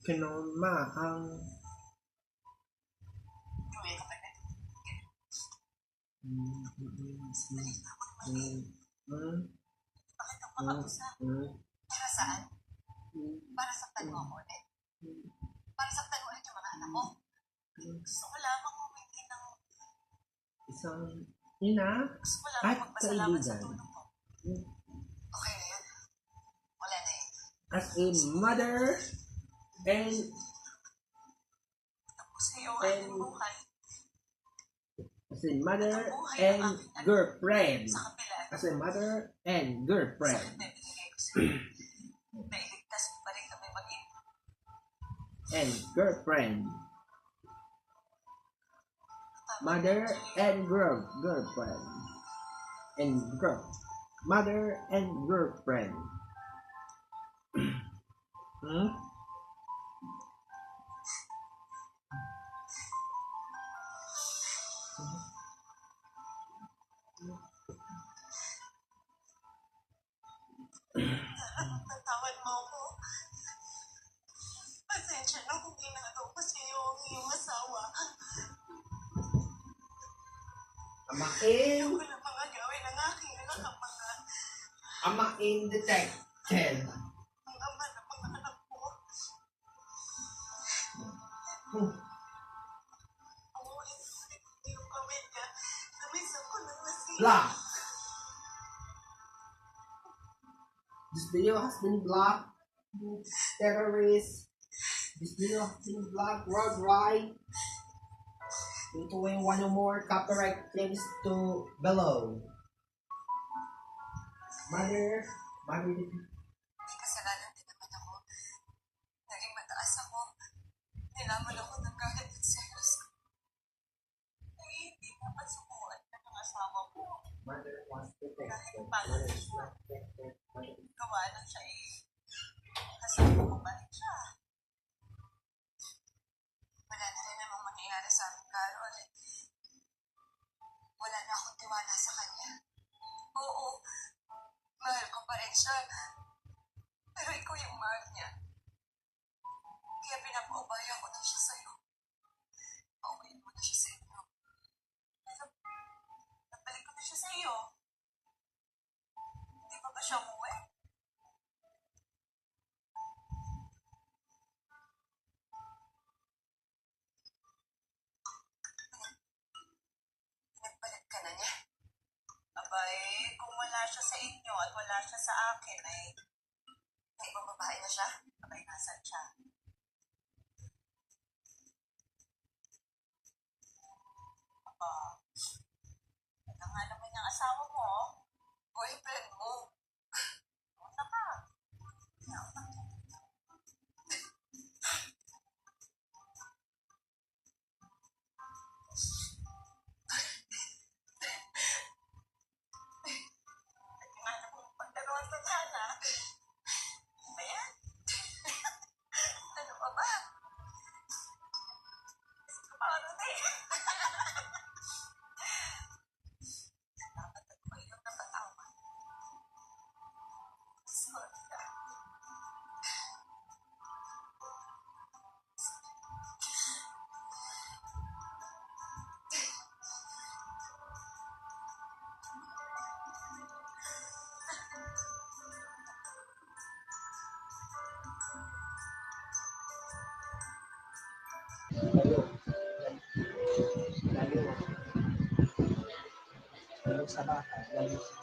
Kinulma ang Para saan? Para saktan mo ako ulit? Para saktan mo ulit yung mga anak mo? Gusto ko lamang humingi ng... isang ina Gusto ko at lamang magpasalamat sa kaibigan. tulong mo. Okay na yun. Wala na yun. As a mother and Tapos sa'yo ang aking buhay. as a mother and girlfriend. Sa kapila. As a mother and girlfriend. Sakit na ibigay ko sa'yo. Nailigtas mo pa rin kami mag-ina. And girlfriend. Mother and girlfriend. And mother and girlfriend. Tatawad mo ako. Pasensya na kung ginagawa ko sa'yo ang iyong asawa. Amain. Ako na mga gawin ng aking anak ang mga... Amain detected. Ang ama ng mga anak ko. Ang ulit-ulit yung gawin niya na minsan ko nang nasira. Block. This video has been blocked. Terrorists. This video has been blocked worldwide. Due to one or more copyright claims to below. Mother. May kasalanan din naman ako. Naging mataas ako. Nilaman ako ng galit at selos ko. Ay, hindi dapat subuan ng mga asawa ko. Mother was Kahit protected. pala siya. Gawa lang siya eh. Kasama ko pa rin siya. Wala na rin namang mangyayari sa amin, Carol. Wala na akong tiwala sa kanya. Oo, mahal ko pa rin siya. Pero ikaw yung mahal niya. Kaya pinapaubaya ko na siya sa'yo. Pauwiin mo na siya sa inyo. Pero, nabalik ko na siya sa'yo. Hindi pa ba siya umuwi? Nagpalit ka na niya. Abay, kung wala siya sa inyo at wala siya sa akin, ay may ibang babae na siya. Abay, nasan siya? Ito nga naman yung asawa mo, boyfriend mo. Punta ka. Tingnan mo, pagdalawan sa sana. Ayan. Ano pa ba? Paano din? Dapat ako yung napatawa. Sorry ka. Lalo sa bata, lalo sa